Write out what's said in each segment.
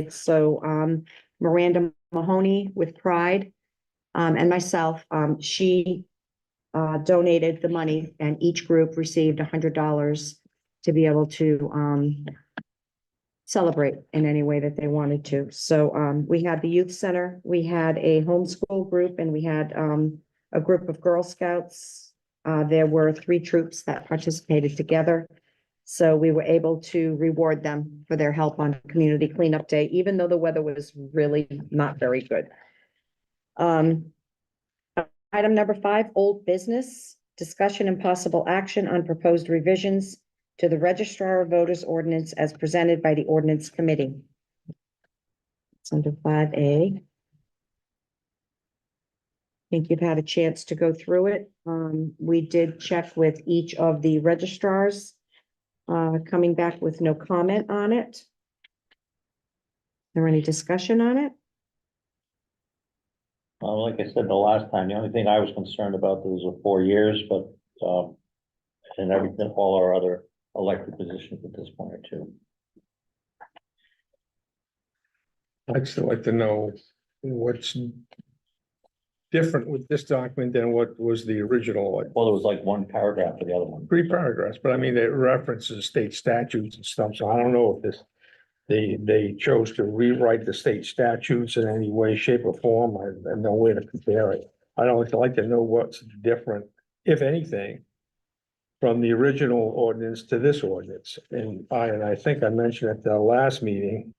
So Miranda Mahoney with Pride and myself, she donated the money and each group received $100 to be able to celebrate in any way that they wanted to. So we had the youth center, we had a homeschool group, and we had a group of Girl Scouts. There were 3 troops that participated together. So we were able to reward them for their help on Community Cleanup Day, even though the weather was really not very good. Item number 5, old business, discussion and possible action on proposed revisions to the Registrar of Voters ordinance as presented by the Ordinance Committee. It's under 5A. I think you've had a chance to go through it. We did check with each of the registrars, coming back with no comment on it. Is there any discussion on it? Like I said the last time, the only thing I was concerned about was the 4 years, but and everything, all our other elected positions at this point are too. I'd still like to know what's different with this document than what was the original, like Well, there was like 1 paragraph for the other one. 3 paragraphs, but I mean, it references state statutes and stuff, so I don't know if this. They chose to rewrite the state statutes in any way, shape, or form. I have no way to compare it. I'd always like to know what's different, if anything, from the original ordinance to this ordinance. And I think I mentioned at the last meeting,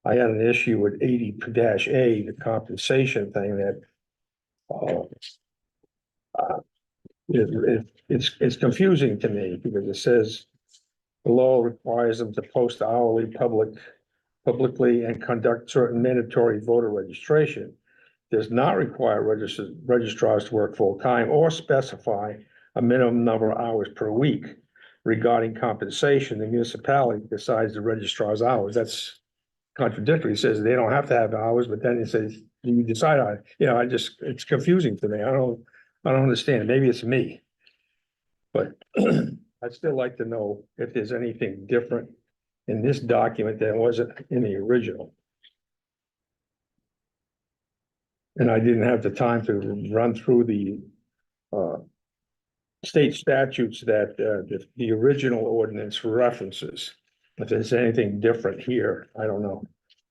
I had an issue with 80-A, the compensation thing that it's confusing to me because it says the law requires them to post hourly publicly and conduct certain mandatory voter registration. Does not require registrars to work full-time or specify a minimum number of hours per week. Regarding compensation, the municipality decides the registrar's hours. That's contradictory. It says they don't have to have hours, but then it says you decide on it. You know, it's confusing to me. I don't understand. Maybe it's me. But I'd still like to know if there's anything different in this document than wasn't in the original. And I didn't have the time to run through the state statutes that the original ordinance references. If there's anything different here, I don't know.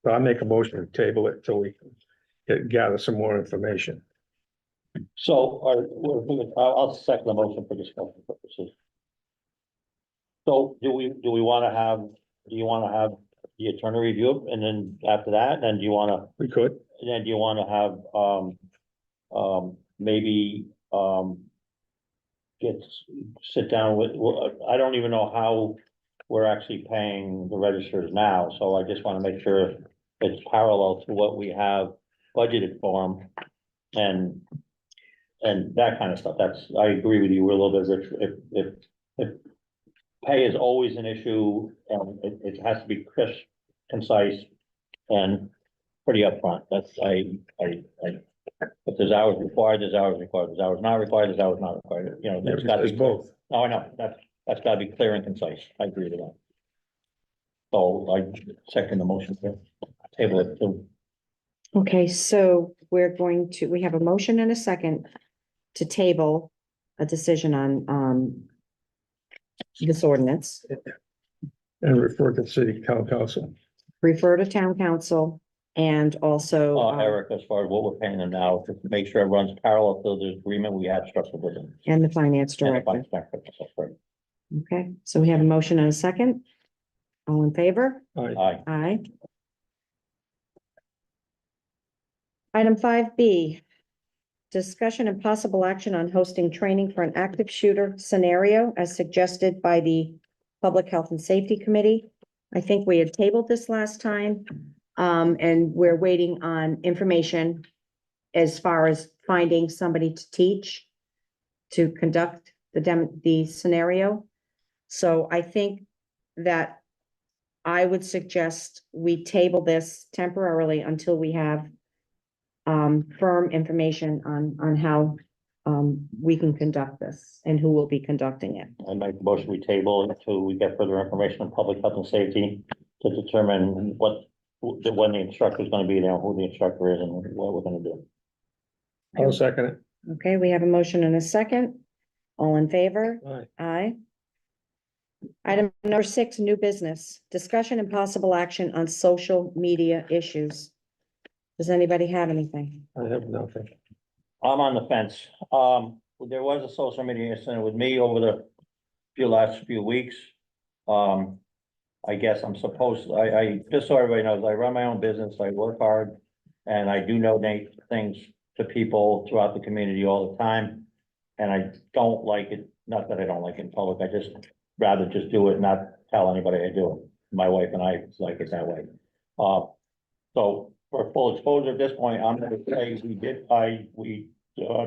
But I'll make a motion to table it till we gather some more information. So I'll second the motion for discussion purposes. So do you want to have the attorney review it, and then after that, then do you want to? We could. And then do you want to have maybe sit down with, I don't even know how we're actually paying the registers now, so I just want to make sure it's parallel to what we have budgeted for them and that kind of stuff. I agree with you. We're a little bit rich. If pay is always an issue, and it has to be crisp, concise, and pretty upfront. If there's hours required, there's hours required. There's hours not required, there's hours not required. You know, there's got to be both. Oh, I know, that's got to be clear and concise. I agree with that. So I second the motion to table it too. Okay, so we have a motion and a second to table a decision on this ordinance. And refer to city town council. Refer to town council and also Eric, as far as what we're paying them now, to make sure it runs parallel to the agreement we had struck with them. and the finance And the director. finance director, that's right. Okay, so we have a motion and a second. All in favor? Aye. Aye. Item 5B, discussion and possible action on hosting training for an active shooter scenario as suggested by the Public Health and Safety Committee. I think we had tabled this last time, and we're waiting on information as far as finding somebody to teach, to conduct the scenario. So I think that I would suggest we table this temporarily until we have firm information on how we can conduct this and who will be conducting it. I make the motion we table until we get further information on public health and safety to determine what when the instructor's gonna be there, who the instructor is and what we're gonna do. I'll second it. Okay, we have a motion and a second. All in favor? Aye. Aye. Item number 6, new business, discussion and possible action on social media issues. Does anybody have anything? I have nothing. I'm on the fence. There was a social media incident with me over the last few weeks. I guess I'm supposed, I, just so everybody knows, I run my own business, I work hard, and I do donate things to people throughout the community all the time. And I don't like it, not that I don't like it in public, I just rather just do it, and not tell anybody I do it. My wife and I like it that way. So for full exposure at this point, I'm gonna say we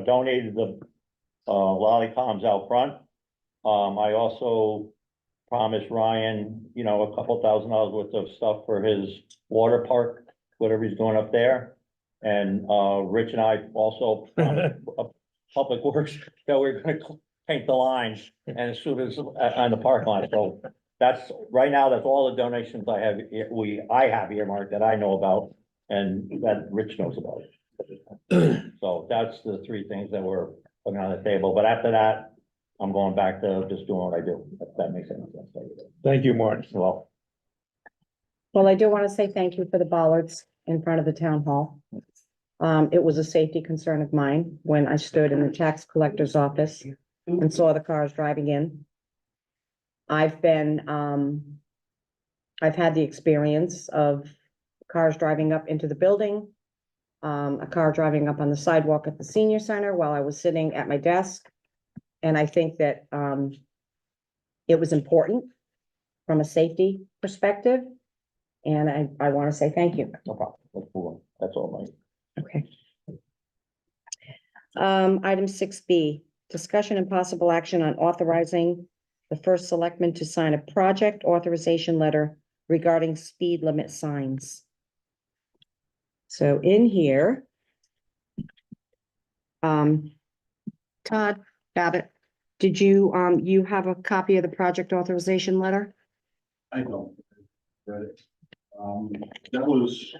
donated the lollipops out front. I also promised Ryan, you know, a couple $1,000 worth of stuff for his water park, whatever he's doing up there. And Rich and I also promised Public Works that we're gonna paint the lines and as soon as on the park line. So that's right now, that's all the donations I have, I have earmarked that I know about and that Rich knows about. So that's the 3 things that we're putting on the table. But after that, I'm going back to just doing what I do, if that makes any sense. Thank you, Martin. Well, Well, I do want to say thank you for the bollards in front of the town hall. It was a safety concern of mine when I stood in the tax collector's office and saw the cars driving in. I've had the experience of cars driving up into the building, a car driving up on the sidewalk at the senior center while I was sitting at my desk. And I think that, it was important from a safety perspective. And I want to say thank you. no problem. Let's move on. That's all, Mike. Okay. Item 6B, discussion and possible action on authorizing the first selectman to sign a project authorization letter regarding speed limit signs. So in here, Todd Babbitt, did you, you have a copy of the project authorization letter? I don't. Read it. That was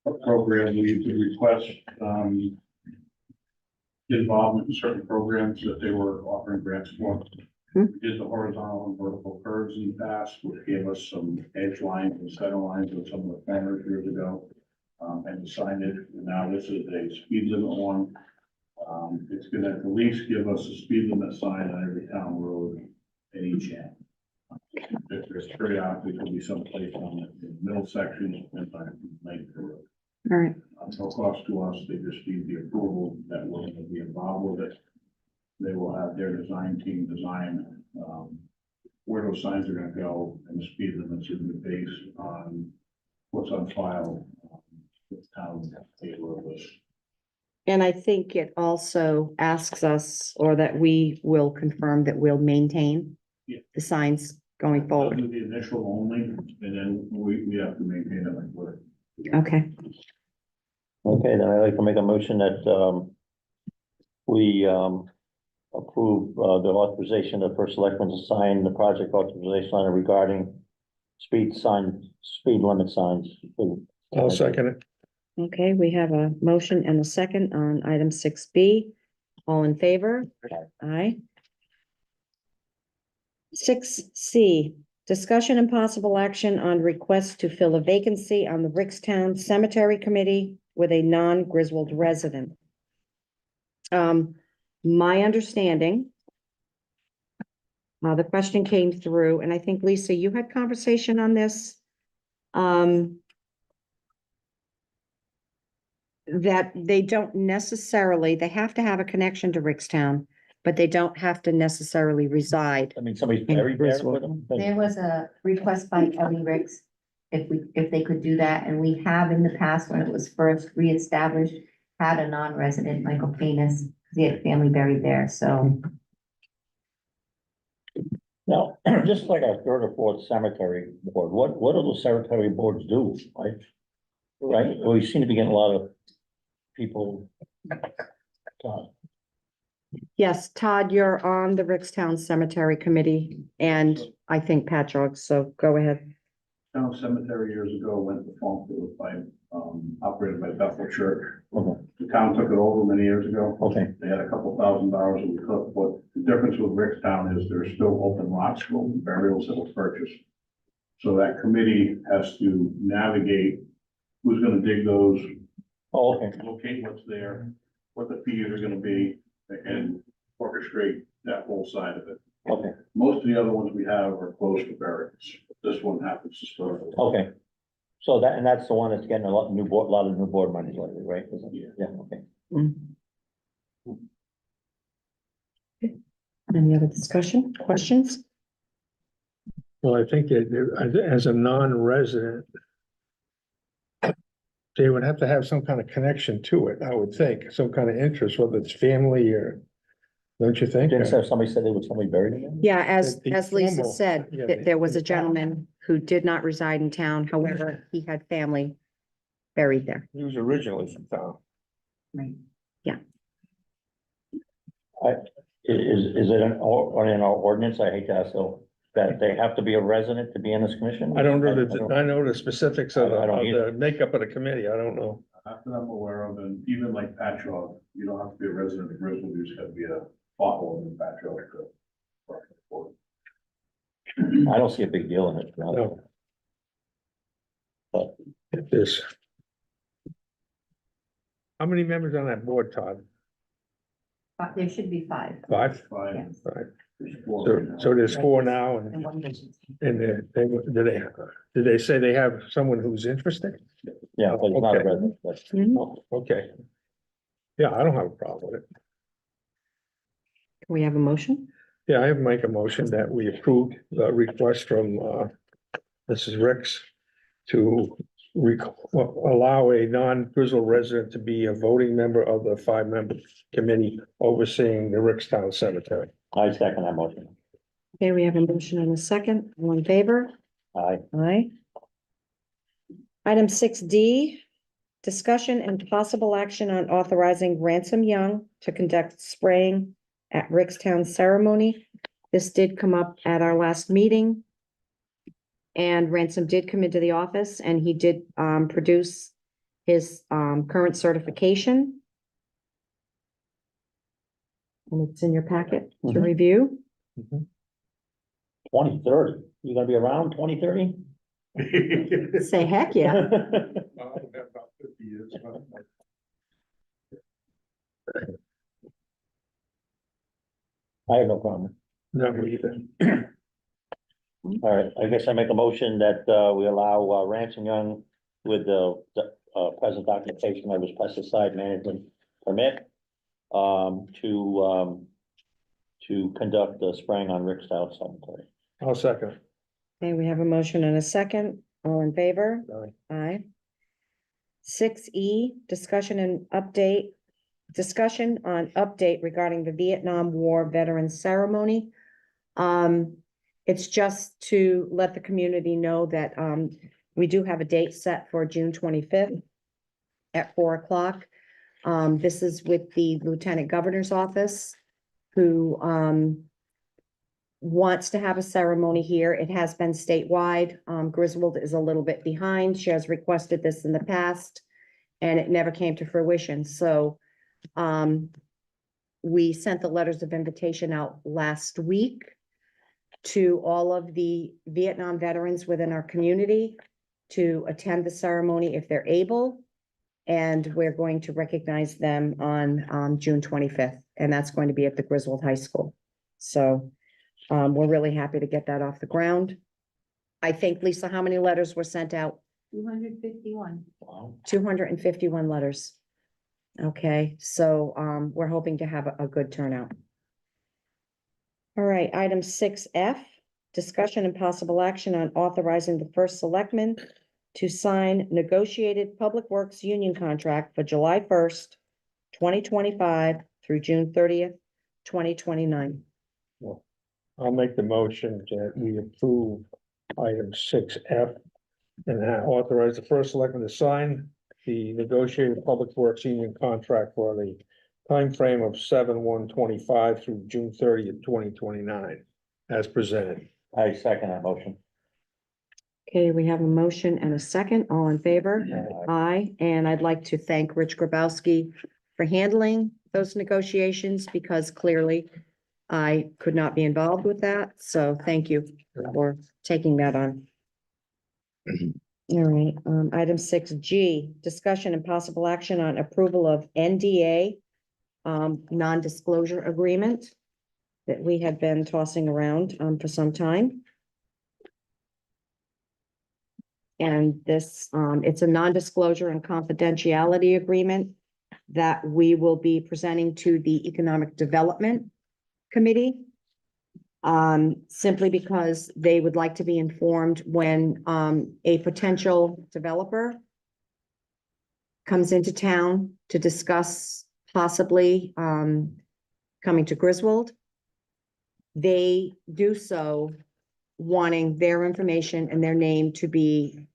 a program we could request, involvement in certain programs that they were offering grants for. Hmm. We did the horizontal and vertical curves in the past, which gave us some edge lines and center lines with some of the planners years ago. And the signage, and now this is a speed limit one. It's gonna at least give us a speed limit sign on every town road in each end. There's periodically will be some place on the middle section and by length of the road. All right, No cost to us, they just need the approval that we're gonna be involved with it. They will have their design team design, where those signs are gonna go, and the speed limits are gonna be based on what's on file with town road list. and I think it also asks us, or that we will confirm that we'll maintain Yeah. the signs going forward. Do the initial only, and then we have to maintain it like what. Okay, Okay, then I'd like to make a motion that, we, approve, the authorization of first selectmen to sign the project authorization letter regarding speed limit signs. I'll second it. okay, we have a motion and a second on item 6B. All in favor? Aye. 6C, discussion and possible action on request to fill a vacancy on the Rickstown Cemetery Committee with a non-Griswold resident. My understanding, the question came through, and I think, Lisa, you had conversation on this. That they don't necessarily, they have to have a connection to Rickstown, but they don't have to necessarily reside. I mean, somebody's In buried there Griswold. with them. There was a request by Kelly Ricks if they could do that, and we have in the past, when it was first reestablished, had a non-resident, Michael Penis, because he had family buried there, so. Now, just like our 3rd or 4th cemetery board, what do those cemetery boards do, right? Right, we seem to be getting a lot of people. Yes, Todd, you're on the Rickstown Cemetery Committee and I think Pat Joggs, so go ahead. Town cemetery years ago went defunct. It was operated by Bethel Church. Okay. The town took it over many years ago. Okay, They had a couple $1,000 that we took, but the difference with Rickstown is there's still open lots for burials that were purchased. So that committee has to navigate who's gonna dig those, oh, okay, locate what's there, what the fees are gonna be, and orchestrate that whole side of it. okay, Most of the other ones we have are closed for burials. This one happens to still. okay. So that, and that's the one that's getting a lot of new board money lately, right? Is it? Yeah. Yeah, okay. Any other discussion, questions? Well, I think that as a non-resident, they would have to have some kind of connection to it, I would think, some kind of interest, whether it's family or, don't you think? Didn't somebody said there was somebody buried in there? Yeah, as The Lisa formal- said, yeah, that there was a the- gentleman who did not reside in town, however, he had family buried there. He was originally from town. Right. Is it in our ordinance? I hate to ask, so that they have to be a resident to be in this commission? I don't know I know the specifics of I don't the either. makeup of the committee, I don't know. Not that I'm aware of, and even like Patchogue, you don't have to be a resident of Griswold, you just have to be a footholder in Patchogue. I don't see a big deal in it. No. It is. How many members on that board, Todd? There should be 5. 5? Fine. Yes. Right. There's 4 So, right now. so there's 4 now, And one vision. and did they say they have someone who's interested? Yeah, but it's not a Okay. resident, that's. Mhm. Okay. Yeah, I don't have a problem with it. Can we have a motion? Yeah, I have make a motion that we approve the request from, Mrs. Ricks to allow a non-Grizzle resident to be a voting member of the 5-member committee overseeing the Rickstown Cemetery. I second that motion. Okay, we have a motion and a second. All in favor? Aye. Aye. Item 6D, discussion and possible action on authorizing Ransom Young to conduct spraying at Rickstown ceremony. This did come up at our last meeting. And Ransom did come into the office and he did produce his current certification. And it's in your packet to Mhm. review. 2030, you gonna be around 2030? Say heck yeah. About 50 years. I have no problem. No, we either. All right, I guess I make a motion that we allow Ransom Young with the present occupation of his pesticide management permit to conduct the spraying on Rickstown Cemetery. I'll second. Okay, we have a motion and a second. All in favor? Aye. Aye. 6E, discussion on update regarding the Vietnam War Veterans Ceremony. It's just to let the community know that, we do have a date set for June 25th at 4:00. This is with the Lieutenant Governor's Office, who, wants to have a ceremony here. It has been statewide. Griswold is a little bit behind. She has requested this in the past and it never came to fruition. So, we sent the letters of invitation out last week to all of the Vietnam veterans within our community to attend the ceremony if they're able. And we're going to recognize them on, June 25th, and that's going to be at the Griswold High School. So, we're really happy to get that off the ground. I think, Lisa, how many letters were sent out? 251. Wow. 251 letters. Okay, so, we're hoping to have a good turnout. All right, item 6F, discussion and possible action on authorizing the first selectman to sign negotiated public works union contract for July 1st, 2025 through June 30th, 2029. I'll make the motion that we approve item 6F and authorize the first selectman to sign the negotiated public works union contract for the timeframe of 7/1/25 through June 30th, 2029, as presented. I second that motion. Okay, we have a motion and a second. All in favor? Aye, and I'd like to thank Rich Grabowski for handling those negotiations because clearly I could not be involved with that. So thank you for taking that on. All right, item 6G, discussion and possible action on approval of NDA non-disclosure agreement that we have been tossing around for some time. And this, it's a non-disclosure and confidentiality agreement that we will be presenting to the Economic Development Committee. Simply because they would like to be informed when, a potential developer comes into town to discuss possibly, coming to Griswold. They do so wanting their information and their name to be,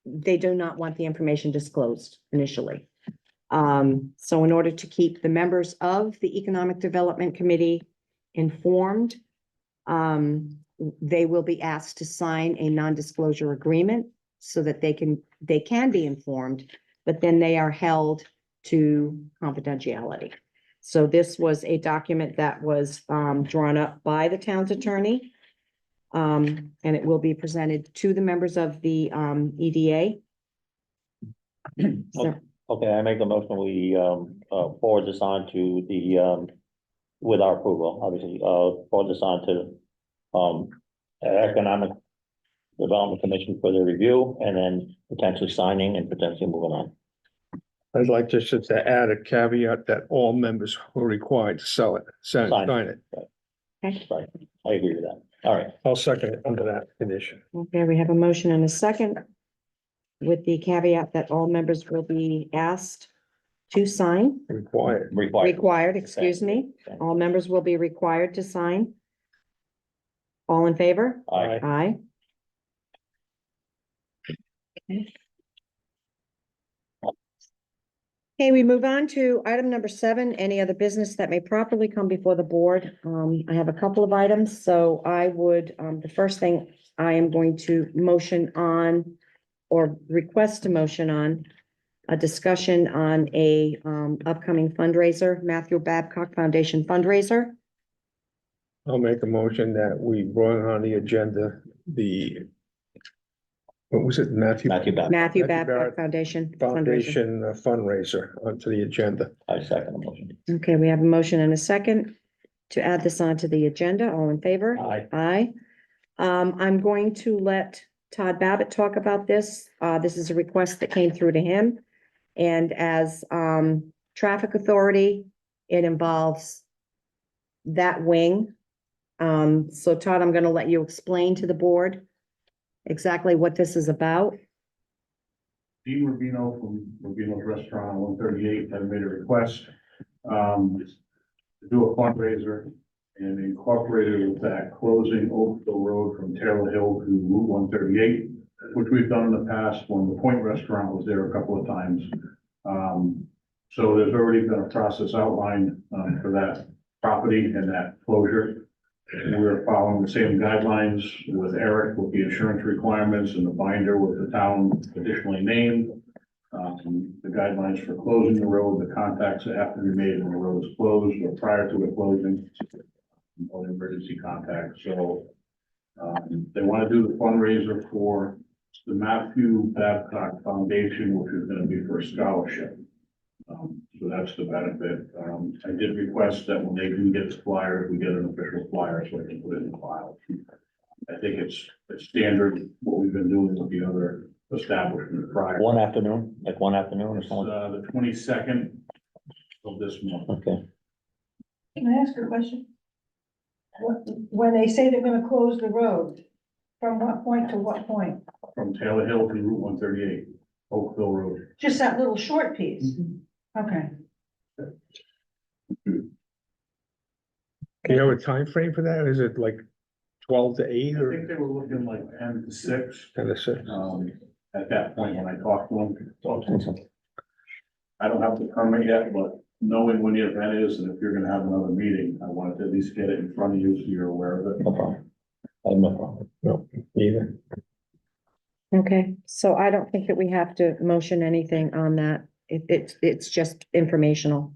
they do not want the information disclosed initially. So in order to keep the members of the Economic Development Committee informed, they will be asked to sign a non-disclosure agreement so that they can be informed, but then they are held to confidentiality. So this was a document that was, drawn up by the town's attorney. And it will be presented to the members of the, EDA. So, Okay, I make the motion, we, forward this on to the, with our approval, obviously, forward this on to, Economic Development Commission for their review, and then potentially signing and potentially moving on. I'd like just to add a caveat that all members were required to sign Sign. it. Right, I agree with that. All right, I'll second it under that condition. okay, we have a motion and a second with the caveat that all members will be asked to sign. Required. Required, excuse me. All members will be required to sign. All in favor? Aye. Aye. Okay, we move on to item number 7, any other business that may properly come before the board. I have a couple of items, so I would, the first thing I am going to motion on or request a motion on a discussion on a upcoming fundraiser, Matthew Babcock Foundation fundraiser. I'll make a motion that we bring on the agenda, what was it, Matthew Babcock. Matthew Matthew Babcock Barrett Foundation fundraiser. Foundation fundraiser onto the agenda. I second the motion. Okay, we have a motion and a second to add this onto the agenda. All in favor? Aye. Aye. I'm going to let Todd Babbitt talk about this. This is a request that came through to him. And as, traffic authority, it involves that wing. So Todd, I'm gonna let you explain to the board exactly what this is about. Dean Rubino from Rubino's Restaurant on 138 had made a request to do a fundraiser and incorporated with that closing Oakville Road from Taylor Hill to Route 138, which we've done in the past when the Point Restaurant was there a couple of times. So there's already been a process outlined for that property and that closure. We're following the same guidelines with Eric with the insurance requirements and the binder with the town additionally named. The guidelines for closing the road, the contacts that have to be made when the road is closed or prior to it closing, or emergency contacts. So they want to do the fundraiser for the Matthew Babcock Foundation, which is going to be for a scholarship. So that's the benefit. I did request that when they do get the flyers, we get an official flyer so I can put it in the file. I think it's standard what we've been doing with the other establishment prior. One afternoon or It's, something? the 22nd of this month. Okay, Can I ask a question? When they say they're gonna close the road, from what point to what point? From Taylor Hill to Route 138, Oakville Road. Just that little short piece? Okay. Do you have a time frame for that? Is it like 12 to 8 I or think they were looking like 10 to 6, 10 to 6? at that point when I talked to them. I don't have the permit yet, but knowing when the event is and if you're gonna have another meeting, I wanted to at least get it in front of you so you're aware of it. no problem. I have no problem. No, either. Okay, so I don't think that we have to motion anything on that. It's just informational.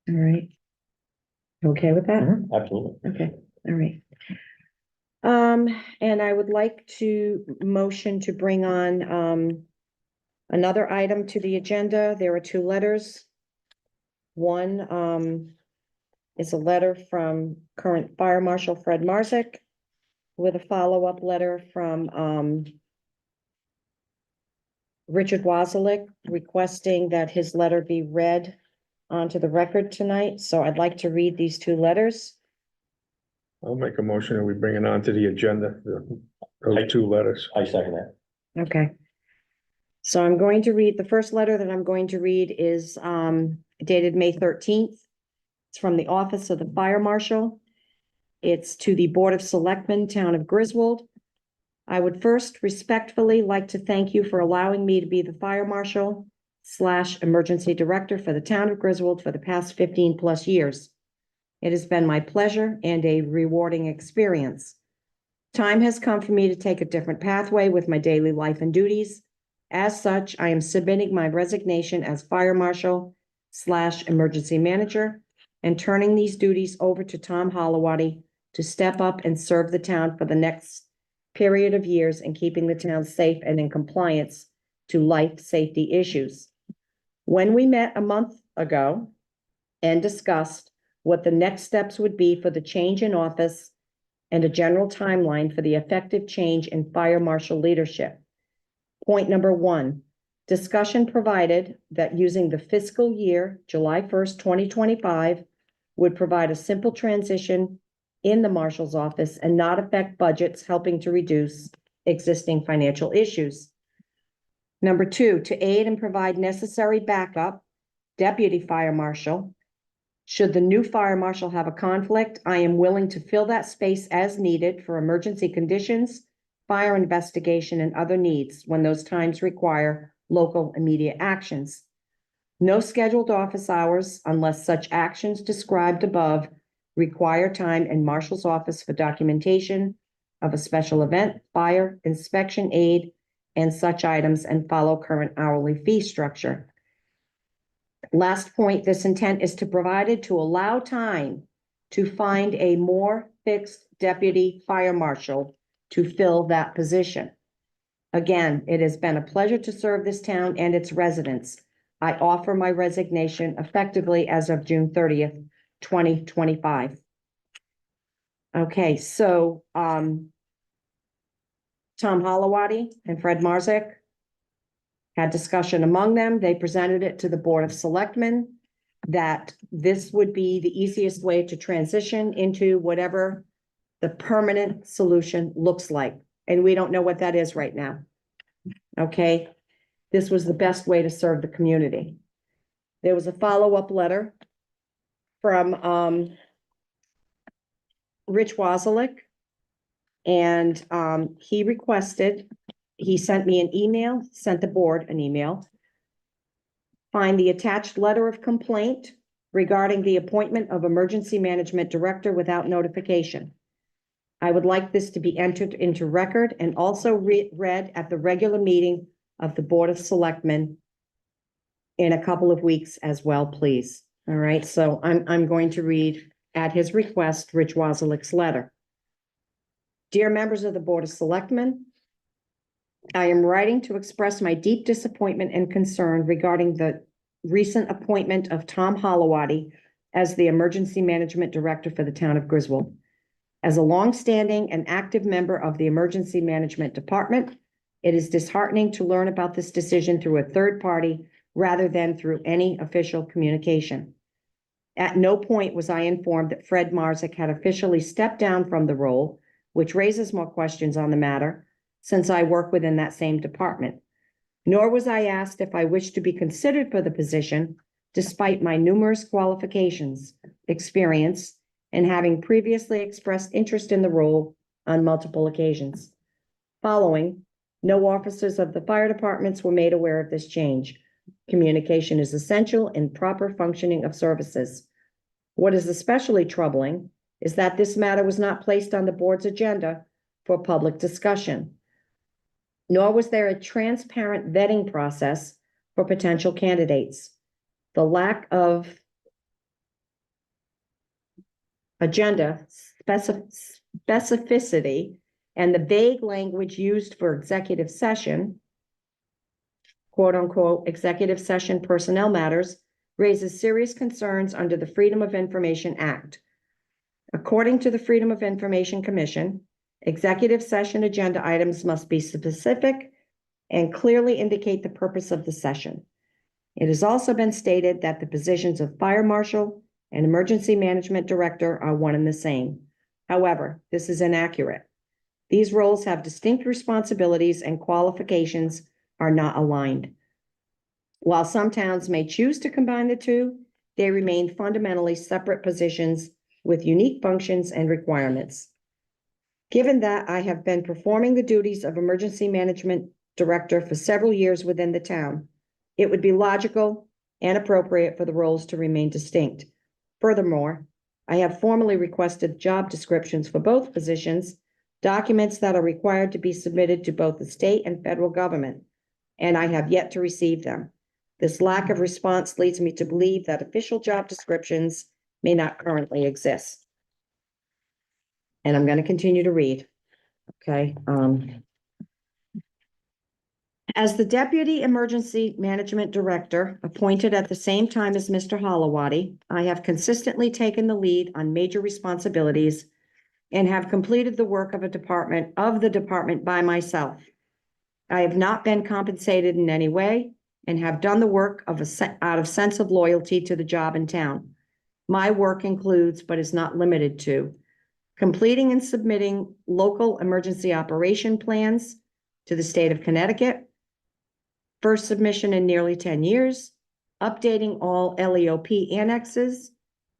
All right. Okay with that? Absolutely. Okay, all right. And I would like to motion to bring on, another item to the agenda. There are two letters. One, is a letter from current Fire Marshal Fred Marzek with a follow-up letter from, Richard Wazalik requesting that his letter be read onto the record tonight. So I'd like to read these two letters. I'll make a motion and we bring it on to the agenda, those two letters. I second that. Okay. So I'm going to read, the first letter that I'm going to read is dated May 13th. It's from the Office of the Fire Marshal. It's to the Board of Selectmen, Town of Griswold. I would first respectfully like to thank you for allowing me to be the Fire Marshal / Emergency Director for the Town of Griswold for the past 15+ years. It has been my pleasure and a rewarding experience. Time has come for me to take a different pathway with my daily life and duties. As such, I am submitting my resignation as Fire Marshal / Emergency Manager and turning these duties over to Tom Holowati to step up and serve the town for the next period of years and keeping the town safe and in compliance to life safety issues. When we met a month ago and discussed what the next steps would be for the change in office and a general timeline for the effective change in fire marshal leadership. Point number one, discussion provided that using the fiscal year, July 1st, 2025, would provide a simple transition in the marshal's office and not affect budgets, helping to reduce existing financial issues. Number two, to aid and provide necessary backup, deputy fire marshal. Should the new fire marshal have a conflict, I am willing to fill that space as needed for emergency conditions, fire investigation, and other needs when those times require local immediate actions. No scheduled office hours unless such actions described above require time in marshal's office for documentation of a special event, fire, inspection, aid, and such items, and follow current hourly fee structure. Last point, this intent is to provide it to allow time to find a more fixed deputy fire marshal to fill that position. Again, it has been a pleasure to serve this town and its residents. I offer my resignation effectively as of June 30th, 2025. Okay, so, Tom Holowati and Fred Marzek had discussion among them. They presented it to the Board of Selectmen that this would be the easiest way to transition into whatever the permanent solution looks like. And we don't know what that is right now. Okay, this was the best way to serve the community. There was a follow-up letter from Rich Wazalik. And he sent me an email, sent the board an email. Find the attached letter of complaint regarding the appointment of emergency management director without notification. I would like this to be entered into record and also read at the regular meeting of the Board of Selectmen in a couple of weeks as well, please. All right, so I'm going to read at his request, Rich Wazalik's letter. Dear members of the Board of Selectmen, I am writing to express my deep disappointment and concern regarding the recent appointment of Tom Holowati as the Emergency Management Director for the Town of Griswold. As a longstanding and active member of the Emergency Management Department, it is disheartening to learn about this decision through a third party rather than through any official communication. At no point was I informed that Fred Marzek had officially stepped down from the role, which raises more questions on the matter, since I work within that same department. Nor was I asked if I wished to be considered for the position, despite my numerous qualifications, experience, and having previously expressed interest in the role on multiple occasions. Following, no officers of the fire departments were made aware of this change. Communication is essential in proper functioning of services. What is especially troubling is that this matter was not placed on the board's agenda for public discussion. nor was there a transparent vetting process for potential candidates. The lack of agenda specificity and the vague language used for executive session, quote unquote, executive session personnel matters, raises serious concerns under the Freedom of Information Act. According to the Freedom of Information Commission, executive session agenda items must be specific and clearly indicate the purpose of the session. It has also been stated that the positions of fire marshal and emergency management director are one and the same. However, this is inaccurate. These roles have distinct responsibilities and qualifications are not aligned. While some towns may choose to combine the two, they remain fundamentally separate positions with unique functions and requirements. Given that I have been performing the duties of emergency management director for several years within the town, it would be logical and appropriate for the roles to remain distinct. Furthermore, I have formally requested job descriptions for both positions, documents that are required to be submitted to both the state and federal government, and I have yet to receive them. This lack of response leads me to believe that official job descriptions may not currently exist. And I'm going to continue to read. Okay. As the Deputy Emergency Management Director, appointed at the same time as Mr. Holowati, I have consistently taken the lead on major responsibilities and have completed the work of the department by myself. I have not been compensated in any way and have done the work out of sense of loyalty to the job in town. My work includes, but is not limited to, completing and submitting local emergency operation plans to the state of Connecticut, first submission in nearly 10 years, updating all LEOP annexes,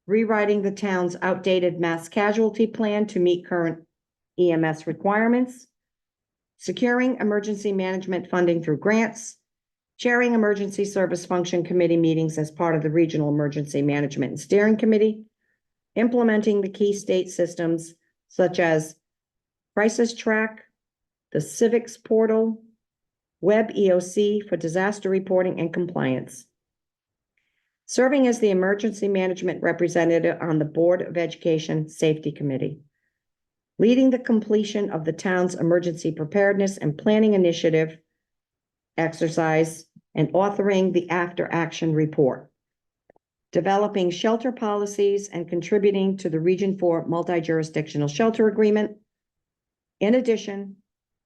rewriting the town's outdated mass casualty plan to meet current EMS requirements, securing emergency management funding through grants, chairing emergency service function committee meetings as part of the Regional Emergency Management and Steering Committee, implementing the key state systems such as Crisis Track, the Civics Portal, Web EOC for disaster reporting and compliance. Serving as the emergency management representative on the Board of Education Safety Committee. Leading the completion of the town's emergency preparedness and planning initiative exercise and authoring the after action report. Developing shelter policies and contributing to the Region 4 multi-jurisdictional shelter agreement. In addition,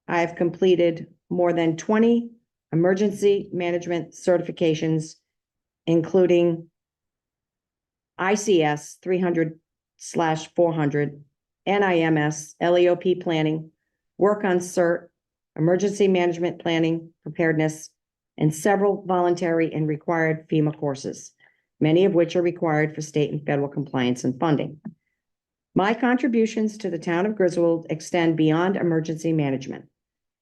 I have completed more than 20 emergency management certifications, including ICS 300/400, NIMS, LEOP planning, work on CERT, emergency management planning, preparedness, and several voluntary and required FEMA courses, many of which are required for state and federal compliance and funding. My contributions to the town of Griswold extend beyond emergency management.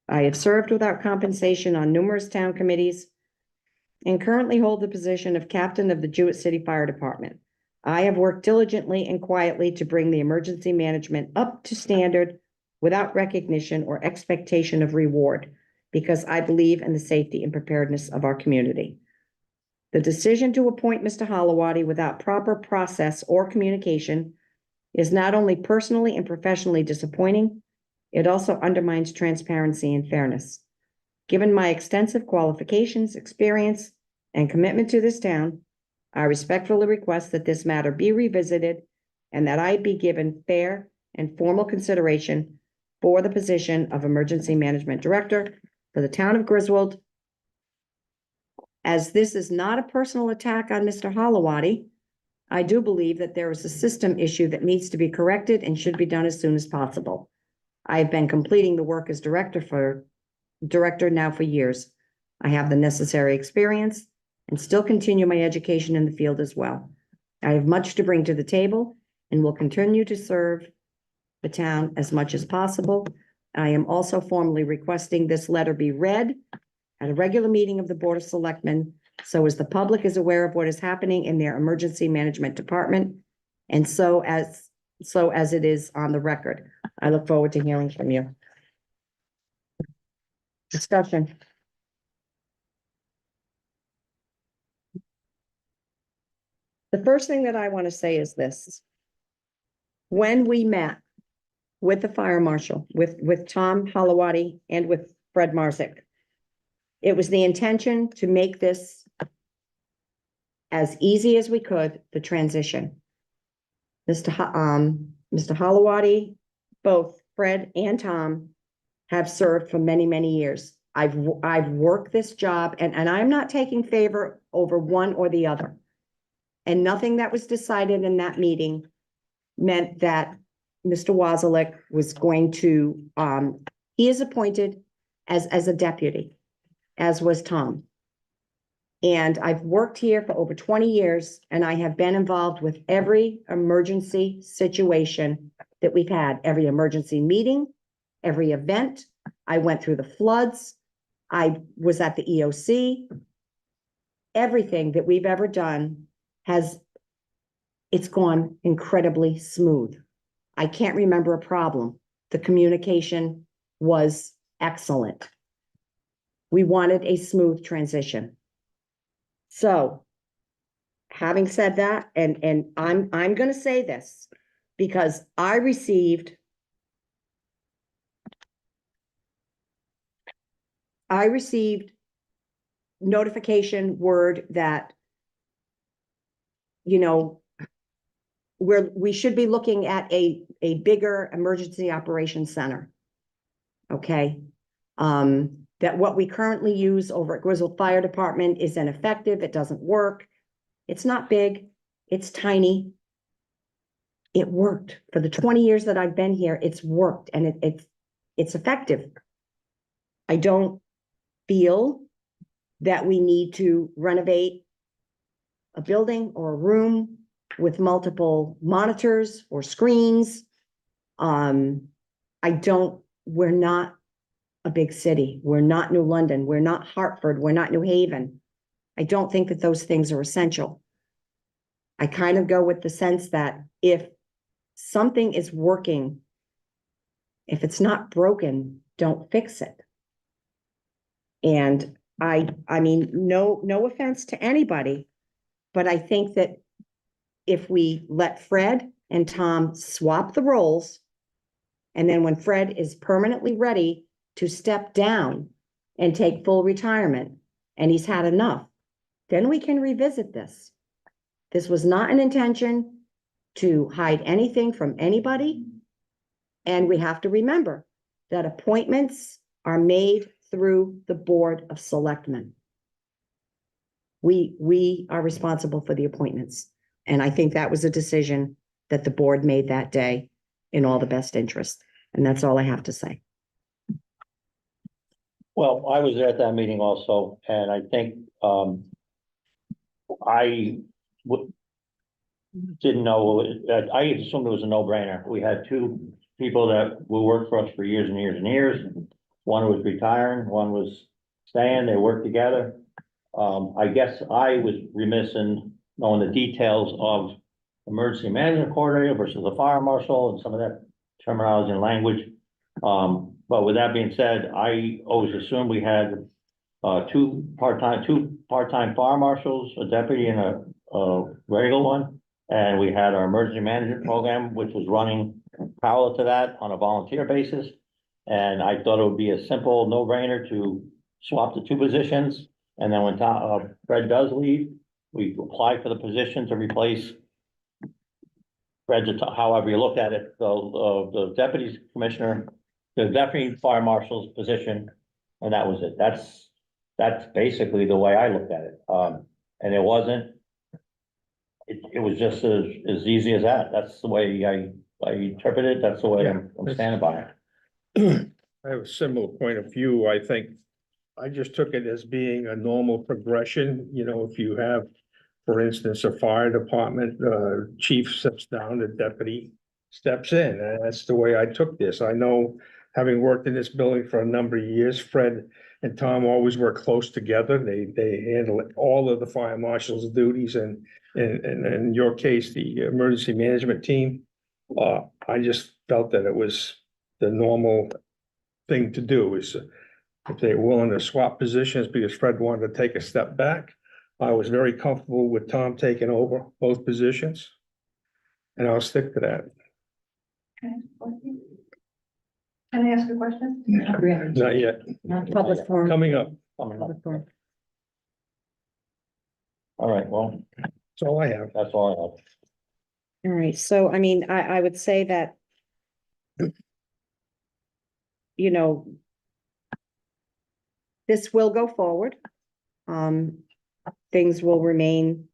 I have served without compensation on numerous town committees and currently hold the position of captain of the Jewett City Fire Department. I have worked diligently and quietly to bring the emergency management up to standard without recognition or expectation of reward, because I believe in the safety and preparedness of our community. The decision to appoint Mr. Holowati without proper process or communication is not only personally and professionally disappointing, it also undermines transparency and fairness. Given my extensive qualifications, experience, and commitment to this town, I respectfully request that this matter be revisited and that I be given fair and formal consideration for the position of Emergency Management Director for the town of Griswold. As this is not a personal attack on Mr. Holowati, I do believe that there is a system issue that needs to be corrected and should be done as soon as possible. I have been completing the work as director now for years. I have the necessary experience and still continue my education in the field as well. I have much to bring to the table and will continue to serve the town as much as possible. I am also formally requesting this letter be read at a regular meeting of the Board of Selectmen, so as the public is aware of what is happening in their emergency management department, and so as it is on the record. I look forward to hearing from you. Discussion. The first thing that I want to say is this. When we met with the fire marshal, with Tom Halawadi and with Fred Marzick, it was the intention to make this as easy as we could, the transition. Mr. Halawadi, both Fred and Tom have served for many, many years. I've worked this job and I'm not taking favor over one or the other. And nothing that was decided in that meeting meant that Mr. Wazalek was going to, he is appointed as a deputy, as was Tom. And I've worked here for over 20 years and I have been involved with every emergency situation that we've had, every emergency meeting, every event. I went through the floods. I was at the EOC. Everything that we've ever done it's gone incredibly smooth. I can't remember a problem. The communication was excellent. We wanted a smooth transition. So, having said that, and I'm going to say this because I received notification word that, you know, we should be looking at a bigger emergency operations center. Okay. That what we currently use over at Grizzle Fire Department is ineffective. It doesn't work. It's not big. It's tiny. It worked for the 20 years that I've been here. It's worked and it's effective. I don't feel that we need to renovate a building or a room with multiple monitors or screens. We're not a big city. We're not New London. We're not Hartford. We're not New Haven. I don't think that those things are essential. I kind of go with the sense that if something is working, if it's not broken, don't fix it. And I mean, no offense to anybody, but I think that if we let Fred and Tom swap the roles, and then when Fred is permanently ready to step down and take full retirement, and he's had enough, then we can revisit this. This was not an intention to hide anything from anybody. And we have to remember that appointments are made through the Board of Selectmen. We are responsible for the appointments. And I think that was a decision that the board made that day in all the best interest. And that's all I have to say. Well, I was there at that meeting also, and I think, didn't know, I assumed it was a no-brainer. We had two people that will work for us for years and years and years. One was retiring, one was staying, they worked together. I guess I was remiss in knowing the details of emergency management coordinator versus the fire marshal and some of that terminology and language. But with that being said, I always assumed we had two part-time fire marshals, a deputy and a regular one. And we had our emergency management program, which was running parallel to that on a volunteer basis. And I thought it would be a simple no-brainer to swap the two positions. And then when Fred does leave, we apply for the position to replace Fred, however you look at it, the deputy commissioner, the deputy fire marshal's position, and that was it. That's basically the way I looked at it. And it wasn't, it was just as easy as that. That's the way I interpret it. That's the way I'm standing by it. I have a similar point of view. I think I just took it as being a normal progression. You know, if you have, for instance, a fire department, chief steps down, the deputy steps in. And that's the way I took this. I know, having worked in this building for a number of years, Fred and Tom always work close together. They handle all of the fire marshal's duties, and in your case, the emergency management team. I just felt that it was the normal thing to do. Is if they're willing to swap positions because Fred wanted to take a step back. I was very comfortable with Tom taking over both positions. And I'll stick to that. Can I ask a question? Not yet, Public forum. coming up. Coming up. Public forum. All right, well, That's all I have. that's all All right, so I mean, I would say that, you know, this will go forward. Things will remain,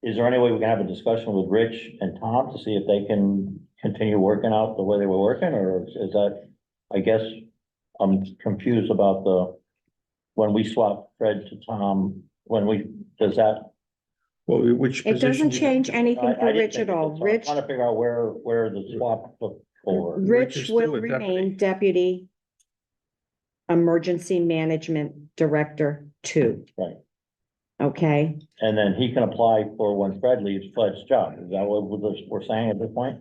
I have. Is there any way we can have a discussion with Rich and Tom to see if they can continue working out the way they were working, or is that, I guess, I'm confused about when we swap Fred to Tom, does that? Well, which it position? doesn't change anything I for didn't Rich think at it all. did, so I'm Rich, trying to figure out where the swap took forward. Rich is Rich still will a deputy. remain Deputy Emergency Management Director 2. Right. Okay, And then he can apply for when Fred leaves Fred's job. Is that what we're saying at this point?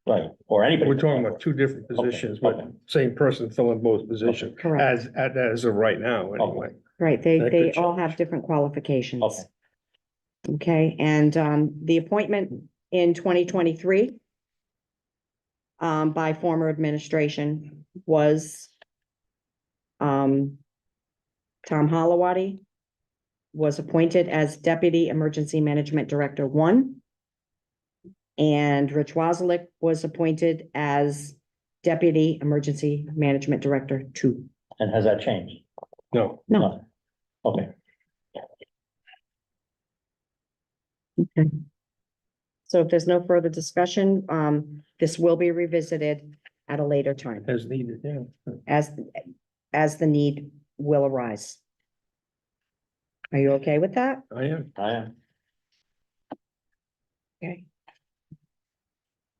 Right, or anybody. We're talking about two different positions, Okay. but same person filling both positions, correct. as of right now, anyway. Right, they That could all have change. different qualifications. Okay. Okay, and the appointment in 2023 by former administration was Tom Holowati was appointed as Deputy Emergency Management Director 1. And Rich Wazelik was appointed as Deputy Emergency Management Director 2. And has that changed? No, No. Okay, Okay. So if there's no further discussion, this will be revisited at a later time as needed, yeah. as the need will arise. Are you okay with that? I am. I am. Okay.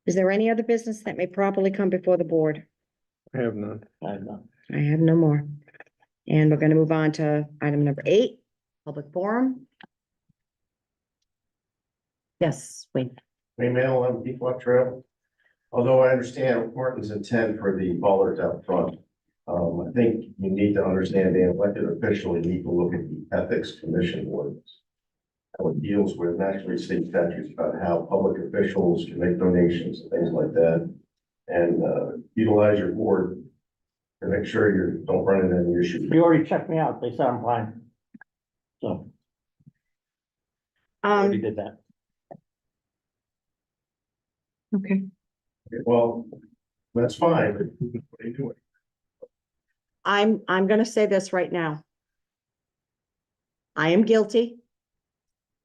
Is there any other business that may properly come before the board? I have none. I have none. I have no more. And we're gonna move on to item number 8, public forum. Yes, wait. Mail on Deep Trail. Although I understand Martin's intent for the bollards out front, I think you need to understand the elected official, you need to look at the Ethics Commission ordinance. How it deals with national state statutes about how public officials can make donations and things like that. And utilize your board to make sure you don't run into any issues. You already checked me out. They said I'm fine. So, I already did that. Okay. Well, that's fine, but what are you doing? I'm gonna say this right now. I am guilty.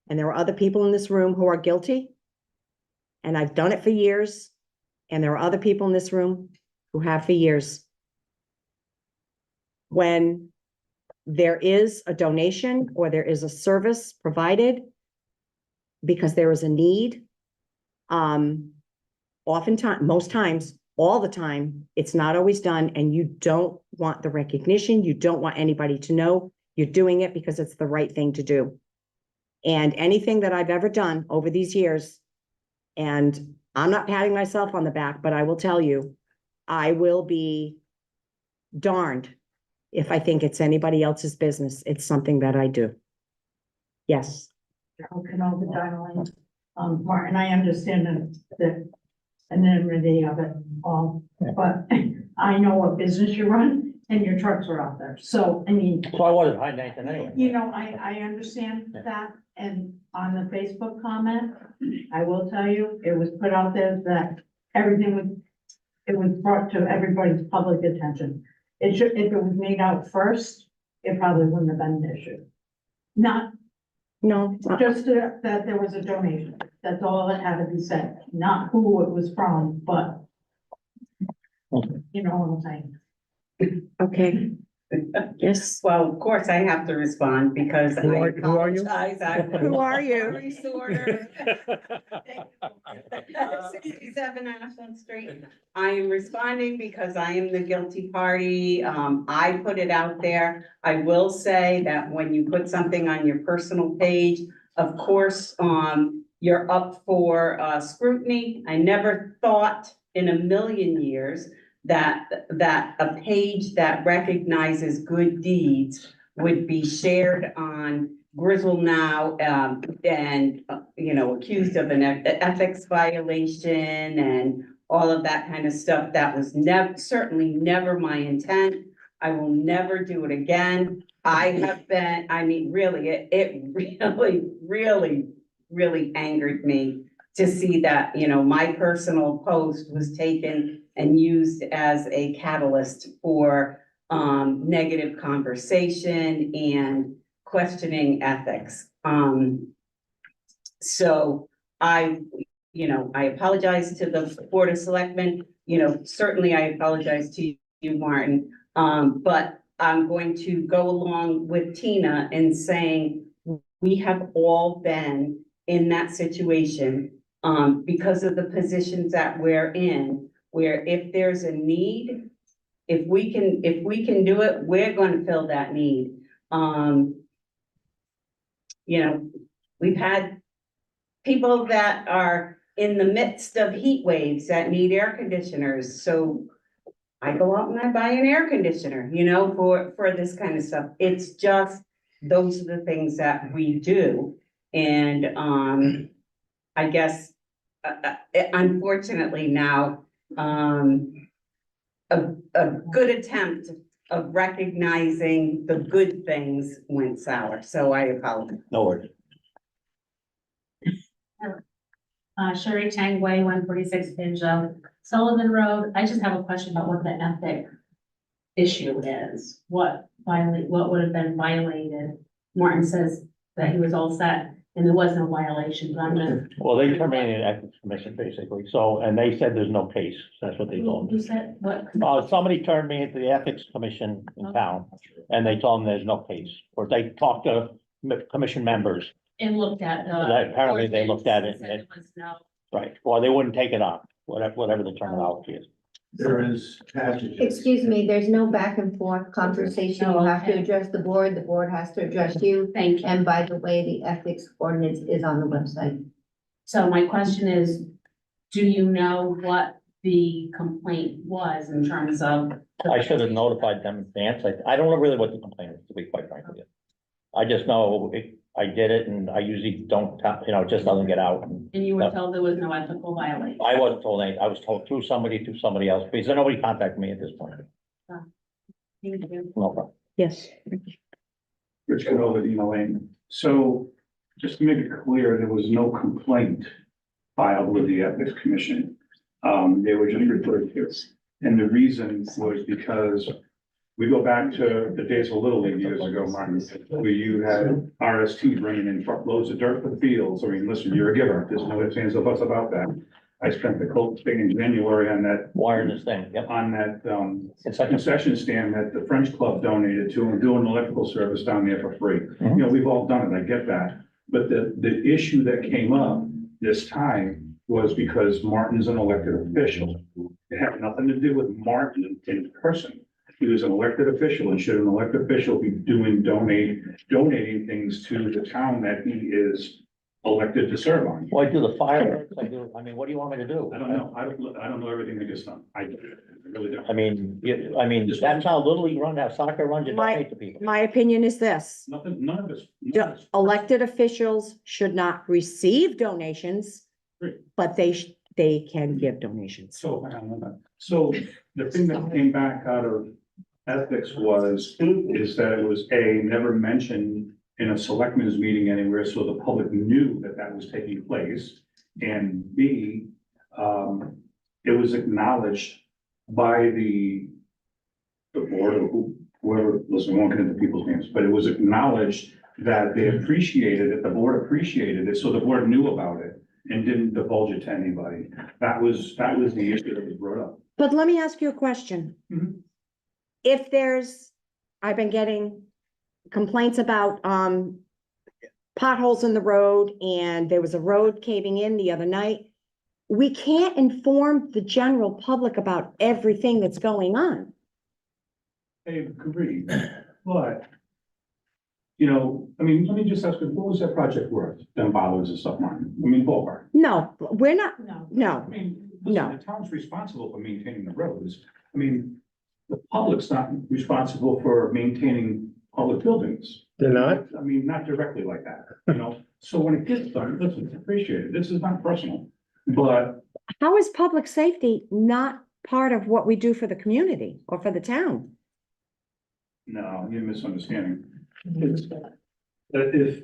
And there are other people in this room who are guilty. And I've done it for years. And there are other people in this room who have for years. When there is a donation or there is a service provided because there is a need, oftentimes, most times, all the time, it's not always done, and you don't want the recognition, you don't want anybody to know you're doing it because it's the right thing to do. And anything that I've ever done over these years, and I'm not patting myself on the back, but I will tell you, I will be darned if I think it's anybody else's business. It's something that I do. Yes. Canova, darling. Martin, I understand the anonymity of it all, but I know what business you run and your trucks are out there. So, I mean, So I wasn't hiding anything anyway. you know, I understand that. And on the Facebook comment, I will tell you, it was put out there that it was brought to everybody's public attention. It should, if it was made out first, it probably wouldn't have been an issue. Not No, just that there was a donation. That's all that had to be said, not who it was from, but you know what I'm saying? okay. Yes. Well, of course, I have to respond because I Who are you? apologize. I'm Who are you? Disorder. 67 Ashland Street. I am responding because I am the guilty party. I put it out there. I will say that when you put something on your personal page, of course, you're up for scrutiny. I never thought in a million years that a page that recognizes good deeds would be shared on Grizzle Now, and, accused of an ethics violation and all of that kind of stuff. That was certainly never my intent. I will never do it again. Really, it really angered me to see that, my personal post was taken and used as a catalyst for negative conversation and questioning ethics. So I apologize to the Board of Selectmen, certainly I apologize to you, Martin. But I'm going to go along with Tina in saying we have all been in that situation because of the positions that we're in, where if there's a need, if we can do it, we're going to fill that need. We've had people that are in the midst of heat waves that need air conditioners, so I go out and I buy an air conditioner, for this kind of stuff. It's just, those are the things that we do. And, I guess, unfortunately now, a good attempt of recognizing the good things went sour, so I apologize. No worries. Sherry Tangway, 146 Pinjo, Sullivan Road. I just have a question about what the ethic issue is. What would have been violated? Martin says that he was all set and there was no violation, but I'm gonna. Well, they terminated the ethics commission basically, so, and they said there's no case, that's what they told me. Who said what? Somebody turned me into the ethics commission in town, and they told them there's no case, or they talked to commission members, And looked at the. Apparently they looked at it and Said it was no. right, or they wouldn't take it on, whatever the terminology is. There is passages. Excuse me, there's no back and forth conversation. You have to Okay. address the board has to address you. Thank you. And by the way, the ethics ordinance is on the website. So my question is, do you know what the complaint was in terms of? I should have notified them in advance, I don't know really what the complaint is, to be quite frank with you. I just know I did it, and I usually don't, it just doesn't get out. And you were told there was no ethical violation? I wasn't told anything, I was told through somebody else, because nobody contacted me at this point. Thank you. No problem. Yes. Rich Canova, Lane. So just to make it clear, there was no complaint filed with the Ethics Commission. They were just referred to. And the reason was because we go back to the days of Little League years ago, Martin, where you had RST bringing in truckloads of dirt for the fields. I mean, listen, you're a giver. There's no ifs, ands, or buts about that. I spent the whole thing in January on that, Wiring this thing, yep. It's a concession stand that the French Club donated to and doing electrical service down there for free. Mhm. We've all done it, I get that. But the issue that came up this time was because Martin's an elected official. It had nothing to do with Martin in person. He was an elected official, and should an elected official be donating things to the town that he is elected to serve on? Well, I do the fireworks, what do you want me to do? I don't know. I don't know everything that gets done. I really don't. That's how Little League run, how soccer runs, you donate to people. My opinion is this. Nothing, none of this. Elected officials should not receive donations, Right. but they can give donations. So the thing that came back out of ethics is that it was never mentioned in a selectmen's meeting anywhere, so the public knew that that was taking place. And B, it was acknowledged by the board or whoever, listen, we won't get into people's names, but it was acknowledged that they appreciated it, the board appreciated it, so the board knew about it and didn't divulge it to anybody. That was the issue that was brought up. But let me ask you a question. Mhm. If I've been getting complaints about, potholes in the road, and there was a road caving in the other night. We can't inform the general public about everything that's going on. I agree, but, let me just ask you, what was that project worth, them bollards and stuff, Martin? Ballpark. No, we're not, No. no. Listen, No. the town's responsible for maintaining the roads. I mean, the public's not responsible for maintaining public buildings. They're not? I mean, not directly like that, you know? So when it gets done, listen, appreciate it. This is not personal, but How is public safety not part of what we do for the community or for the town? no, you're misunderstanding. It's that if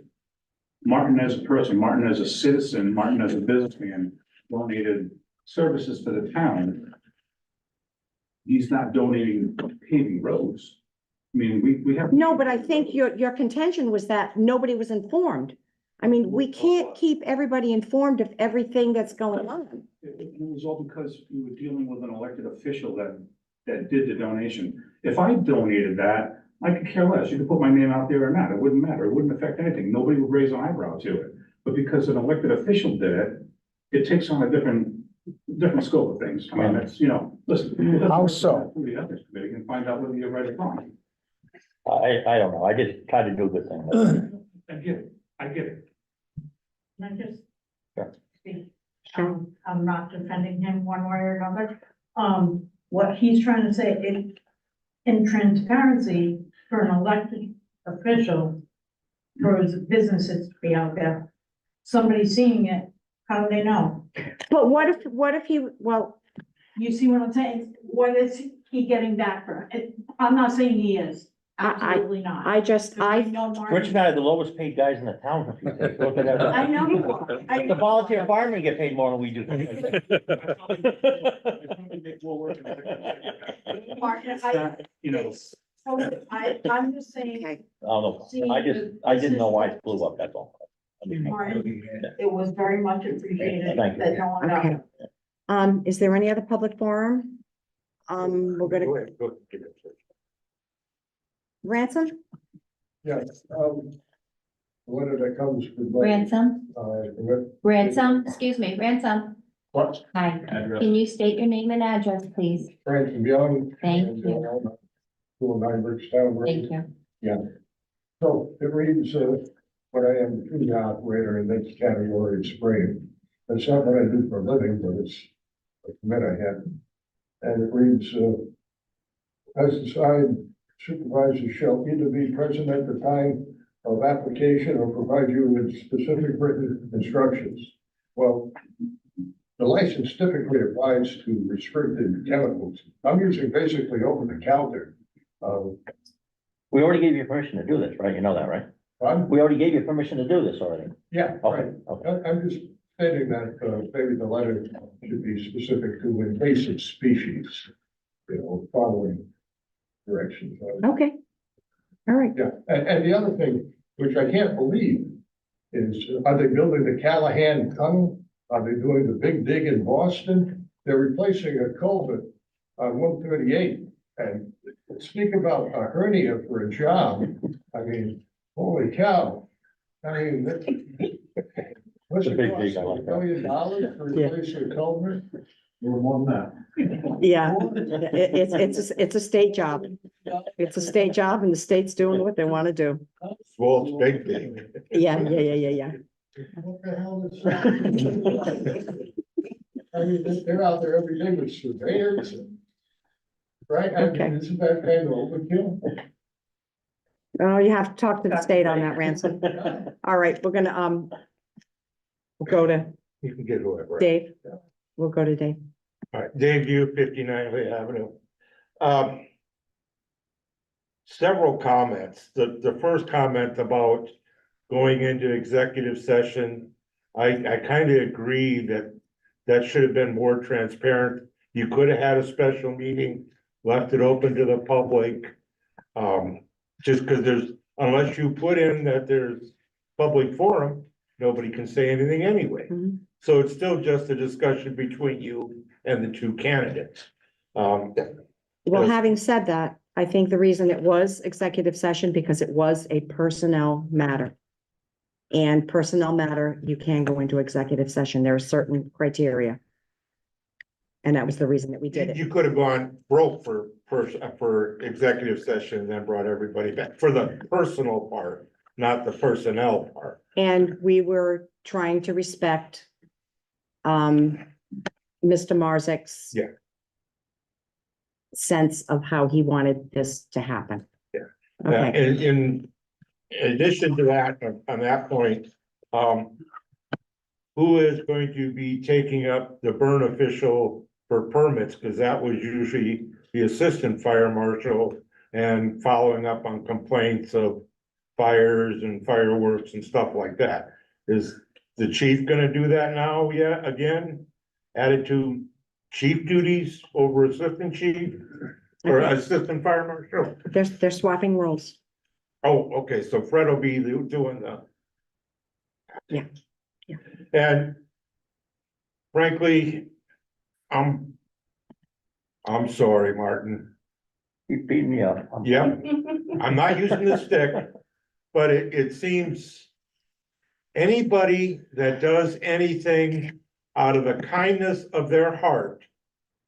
Martin as a person, Martin as a citizen, Martin as a businessman donated services for the town, he's not donating paving roads. I mean, we have. No, but I think your contention was that nobody was informed. I mean, we can't keep everybody informed of everything that's going on. It was all because we were dealing with an elected official that did the donation. If I donated that, I could care less. You could put my name out there or not. It wouldn't matter. It wouldn't affect anything. Nobody would raise an eyebrow to it. But because an elected official did it, it takes on a different scope of things. I mean, that's, you know, listen. How so? Through the ethics committee and find out whether you're right or wrong. I don't know, I just try to do good things. I get it. I get it. Can I just Sure. speak? I'm not defending him one way or another. What he's trying to say, in transparency, for an elected official, for his businesses to be out there, somebody seeing it, how do they know? But what if he, well, You see what I'm saying? What is he getting back for it? I'm not saying he is, absolutely not. I just, 'Cause we know Rich Martin. and I are the lowest paid guys in the town. If you think. Look at that. I know you are. The volunteer firemen get paid more than we do. Martin, You know, I'm just saying, okay, Oh, no, I didn't know why it blew up, that's all. Martin, it was very much appreciated Thank you. that no one got okay. it. Is there any other public forum? We're gonna, Ransom? Yes, whether that comes from. Ransom, excuse me, Ransom. What? Hi, can you state your name and address, please? Ransom Young. Thank you. 209 Bridgetown Road. Thank you. Yeah. So it reads, what I am a food operator in this category of spraying. That's not what I do for a living, but it's a commit I had. And it reads, as assigned, supervisor shall either be present at the time of application or provide you with specific written instructions. Well, the license typically applies to restricted chemicals. I'm using basically over the counter. We already gave you permission to do this, right? You know that, right? We already gave you permission to do this already. Yeah, Okay, right. okay. I'm just stating that, maybe the letter should be specific to invasive species, you know, following directions. Okay. All right. Yeah, and the other thing, which I can't believe, is are they building the Callahan Tunnel? Are they doing the big dig in Boston? They're replacing a culvert on 138. And speak about a hernia for a job. I mean, holy cow. I mean, what's It's a it big cost? dig, I like $1 that. million for replacing a culvert? Or more than that. Yeah, it's a state job. It's a state job and the state's doing what they want to do. Well, it's big thing. Yeah. What the hell is that? I mean, they're out there every day with surveyors. Right? I Okay. mean, isn't that kind of overkill? Oh, you have to talk to the state on that, Ransom. All right, we're gonna, we'll go to You can get whoever. Dave. We'll go to Dave. All right, Dave, you 59 Lee Avenue. Several comments. The first comment about going into executive session. I kind of agree that should have been more transparent. You could have had a special meeting, left it open to the public. Just because unless you put in that there's public forum, nobody can say anything anyway. Mhm. So it's still just a discussion between you and the two candidates. Well, Yes. having said that, I think the reason it was executive session because it was a personnel matter. And personnel matter, you can go into executive session. There are certain criteria. And that was the reason that we did it. You could have gone broke for executive session and then brought everybody back for the personal part, not the personnel part. And we were trying to respect Mr. Marzik's Yeah. sense of how he wanted this to happen. Yeah. Okay, In addition to that, on that point, who is going to be taking up the burn official for permits? Because that was usually the assistant fire marshal and following up on complaints of fires and fireworks and stuff like that. Is the chief gonna do that now yet again? Added to chief duties over assistant chief or assistant fire marshal? they're swapping roles. Oh, okay, so Fred will be doing the. Yeah, yeah. And frankly, I'm sorry, Martin. You beat me up. Yep, I'm not using the stick, but it seems anybody that does anything out of the kindness of their heart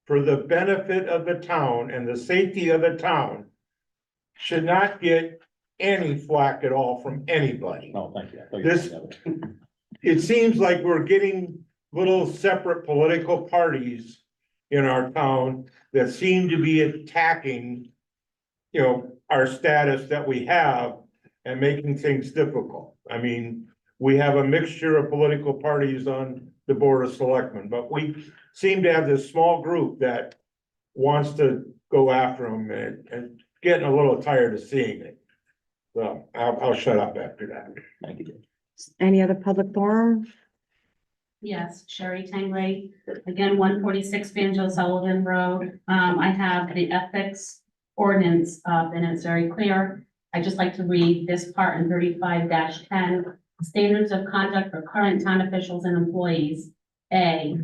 for the benefit of the town and the safety of the town should not get any flack at all from anybody. No, thank you. I thought you This- said that. It seems like we're getting little separate political parties in our town that seem to be attacking, you know, our status that we have and making things difficult. I mean, we have a mixture of political parties on the Board of Selectmen, but we seem to have this small group that wants to go after them and getting a little tired of seeing it. So I'll shut up after that. Thank you. Any other public forum? Yes, Sherry Tangway, again, 146 Banjo Sullivan Road. I have the ethics ordinance up and it's very clear. I just like to read this part in 35-10. Standards of conduct for current town officials and employees. A,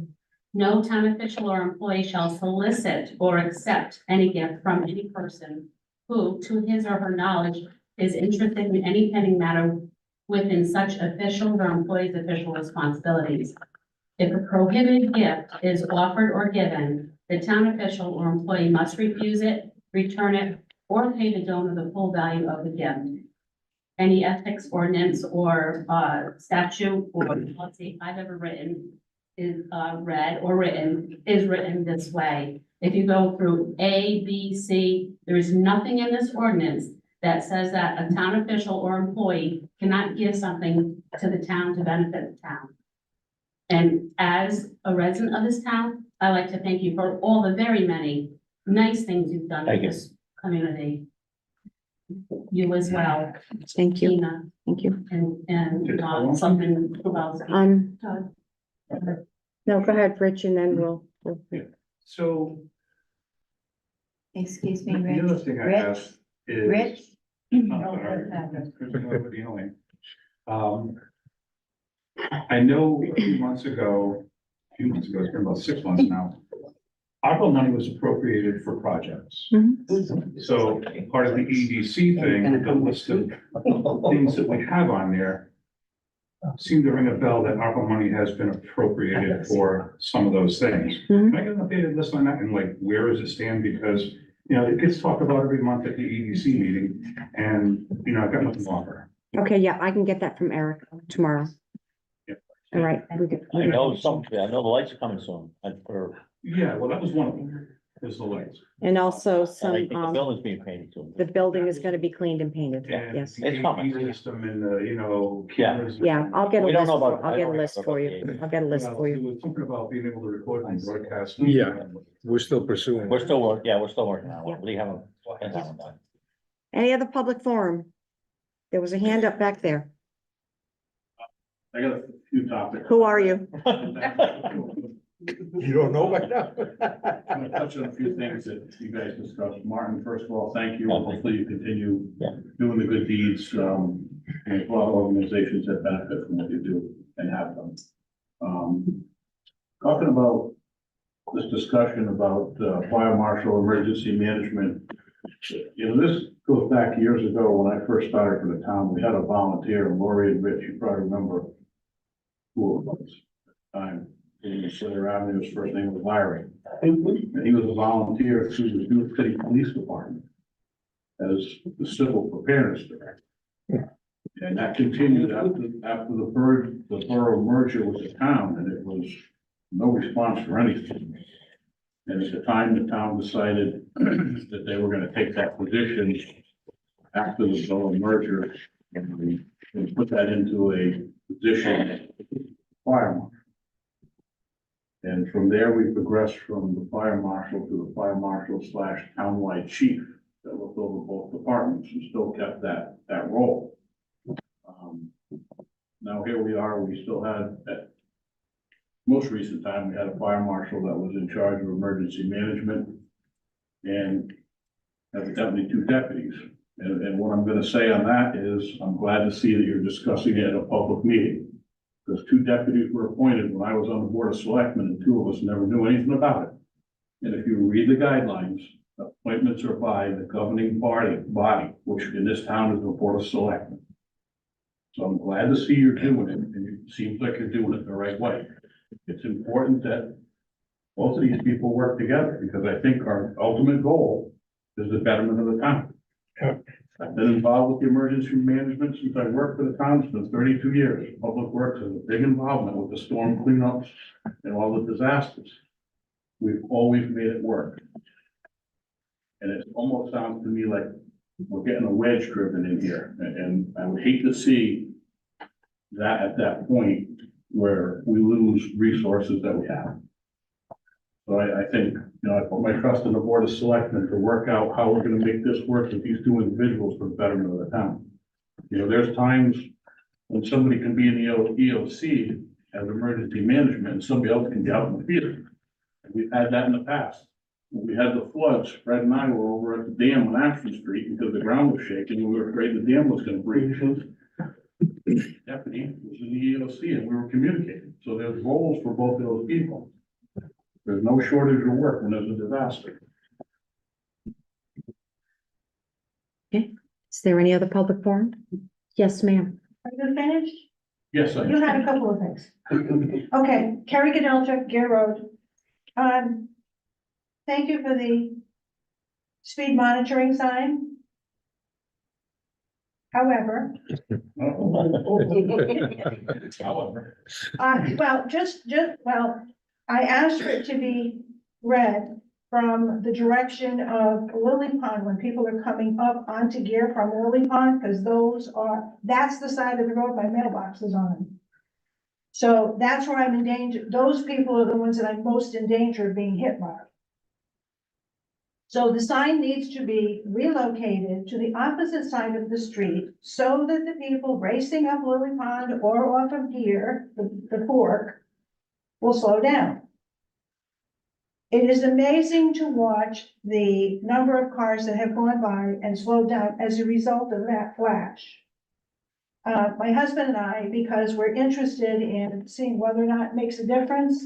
no town official or employee shall solicit or accept any gift from any person who, to his or her knowledge, is interested in any pending matter within such official or employee's official responsibilities. If a prohibited gift is offered or given, the town official or employee must refuse it, return it, or pay the donor the full value of the gift. Any ethics ordinance or statute or policy I've ever written is written this way. If you go through A, B, C, there is nothing in this ordinance that says that a town official or employee cannot give something to the town to benefit the town. And as a resident of this town, I'd like to thank you for all the very many nice things you've done Thank in you. this community. You as well, Thank you, Tina, thank you. and something about. No, go ahead, Rich, and then we'll. So Excuse me, the other Rich. thing I Rich? have is. Rich? I know a few months ago, it's been about 6 months now. ARPA money was appropriated for projects. So part of the EDC thing, the list of things that we have on there seem to ring a bell that ARPA money has been appropriated for some of those things. Can I get an updated list on that and like, where does it stand? Because, you know, it gets talked about every month at the EDC meeting and, you know, I've got nothing longer. Okay, yeah, I can get that from Eric tomorrow. Yep. All right. I know the lights are coming soon, and Yeah, well, that was one of them, is the lights. And also and I some, think the building's being painted soon. the building is gonna be cleaned and painted, And yes. the It's coming. AV system and the, you know. Yeah. cameras. Yeah, I'll get a We don't list, know about- I'll I get a don't list know for about you, the- I'll get a list for There you. was something about being able to record and broadcast. Yeah. We're still pursuing. We're still working on Yeah. it. We haven't. That one done. Any other public forum? There was a hand up back there. I got a few topics. Who are you? You don't know by now? I'm gonna touch on a few things that you guys discussed. Martin, first of all, thank you. Yeah, thank you. Hopefully you continue Yeah. doing the good deeds. And there's a lot of organizations that benefit from what you do and have done. Talking about this discussion about fire marshal emergency management. You know, this goes back years ago when I first started for the town. We had a volunteer, Lori and Rich, you probably remember who it was at the time. In Slater Avenue, his first name was Larry. And he was a volunteer through the New City Police Department as the civil preparedness director. And that continued after the borough merger with the town, and it was no response for anything. And at the time, the town decided that they were gonna take that position after the Bowen merger and put that into a position fire marshal. And from there, we progressed from the fire marshal to the fire marshal / townwide chief that looked over both departments and still kept that role. Now here we are, we still had, at most recent time, we had a fire marshal that was in charge of emergency management and evidently 2 deputies. And what I'm gonna say on that is, I'm glad to see that you're discussing it at a public meeting. Because 2 deputies were appointed when I was on the board of selectmen, and 2 of us never knew anything about it. And if you read the guidelines, appointments are by the governing body, which in this town is the board of selectmen. So I'm glad to see you're doing it, and it seems like you're doing it the right way. It's important that both of these people work together, because I think our ultimate goal is the betterment of the town. Yeah. I've been involved with the emergency management since I worked for the town, it's been 32 years. Public Works has a big involvement with the storm cleanups and all the disasters. We've always made it work. And it almost sounds to me like we're getting a wedge driven in here, and I would hate to see that at that point where we lose resources that we have. So I think, I put my trust in the board of selectmen to work out how we're gonna make this work with these 2 individuals for the betterment of the town. There's times when somebody can be in the EOC as emergency management, and somebody else can be out in the field. And we've had that in the past. When we had the floods, Fred and I were over at the dam on Ashland Street because the ground was shaking, and we were afraid the dam was gonna breach. Deputy was in the EOC, and we were communicating, so there's roles for both those people. There's no shortage of work when there's a disaster. Is there any other public forum? Yes, ma'am. Are you finished? Yes, You had a couple of things. Okay, Kerry Ganelta, Gear Road. Thank you for the speed monitoring sign. However, However, I asked for it to be read from the direction of Lily Pond, when people are coming up onto Gear from Lily Pond, because that's the side of the road my mailbox is on. So that's where I'm in danger. Those people are the ones that I'm most in danger of being hit by. So the sign needs to be relocated to the opposite side of the street so that the people racing up Lily Pond or off of Gear, the fork, will slow down. It is amazing to watch the number of cars that have gone by and slowed down as a result of that flash. My husband and I, because we're interested in seeing whether or not it makes a difference,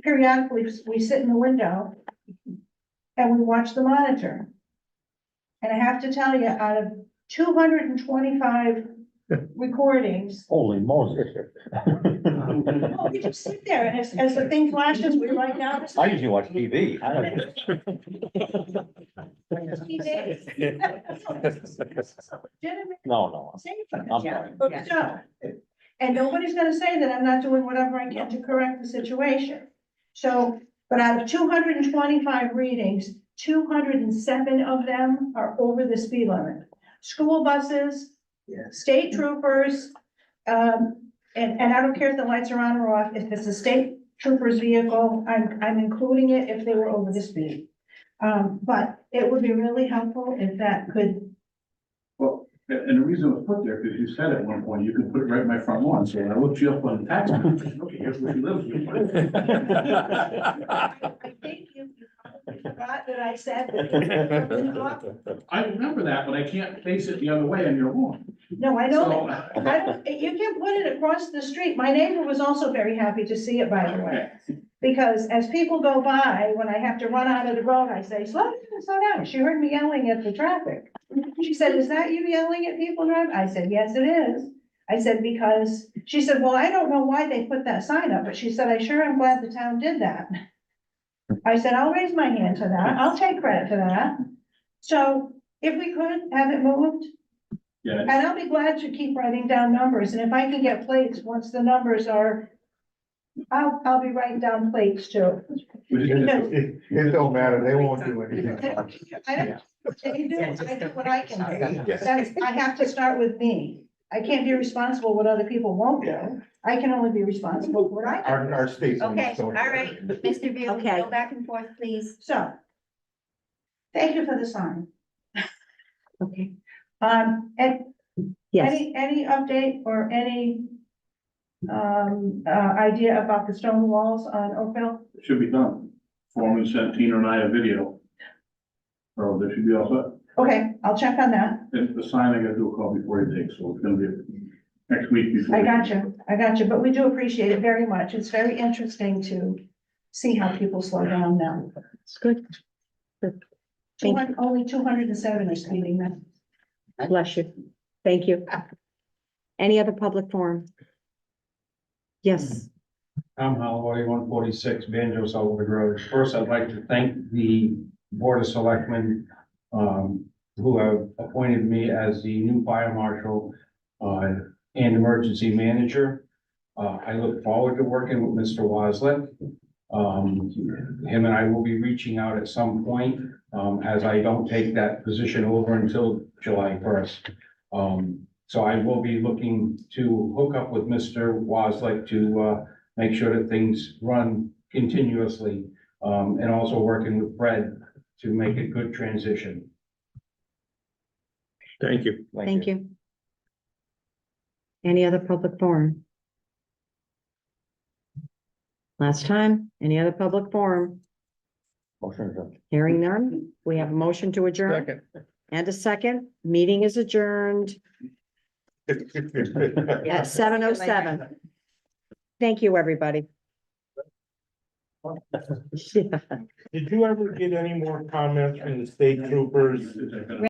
periodically we sit in the window and we watch the monitor. And I have to tell you, out of 225 recordings, Holy Moses. oh, we just sit there and as the thing flashes, we write down. I usually watch TV. I don't. No. I'm sorry. So, and nobody's gonna say that I'm not doing whatever I can to correct the situation. So, but out of 225 readings, 207 of them are over the speed limit. School buses, state troopers, and I don't care if the lights are on or off, if it's a state trooper's vehicle, I'm including it if they were over the speed. But it would be really helpful if that could. well, and the reason it was put there, because you said at one point, you could put it right in my front lawn, so when I looked you up on the tax map, okay, here's where she lives. I think you probably forgot that I said. I remember that, but I can't face it the other way on your lawn. No, I know. So- I don't, you can put it across the street. My neighbor was also very happy to see it, by the way. Because as people go by, when I have to run out of the road, I say, slow down, slow down. She heard me yelling at the traffic. She said, is that you yelling at people driving? I said, yes, it is. I said, because, she said, well, I don't know why they put that sign up, but she said, I sure am glad the town did that. I said, I'll raise my hand to that. I'll take credit for that. So if we could have it moved, Yeah, and I'll be glad to keep writing down numbers, and if I can get plates, once the numbers are I'll be writing down plates too. It don't matter, they won't do anything. I don't, they do, I do what I can do. That's, I have to start with me. I can't be responsible what other people won't do. I can only be responsible for what I can. Our state's. Okay, all right, Mr. Beal, Okay. go back and forth, please. So, thank you for the sign. Okay. And Yes, any update or any idea about the stone walls on Oakville? It should be done. Foreman sent Tina and I a video. So they should be all set. Okay, I'll check on that. If the sign, I gotta do a call before you dig, so it's gonna be next week before. I got you, but we do appreciate it very much. It's very interesting to see how people slow down now. it's good. Good. Thank you. Only 207 are speeding now. Bless you. Thank you. Any other public forum? Yes, I'm Holloway, 146 Banjo Sullivan Road. First, I'd like to thank the Board of Selectmen who have appointed me as the new fire marshal and emergency manager. I look forward to working with Mr. Waslick. Him and I will be reaching out at some point, as I don't take that position over until July 1st. So I will be looking to hook up with Mr. Waslick to make sure that things run continuously, and also working with Fred to make a good transition. Thank you. thank you. Any other public forum? Last time, any other public forum? Motion adjourned. Hearing none, we have a motion to adjourn Second. and a second. Meeting is adjourned at 7:07. Thank you, everybody. Did you ever get any more comments from the state troopers?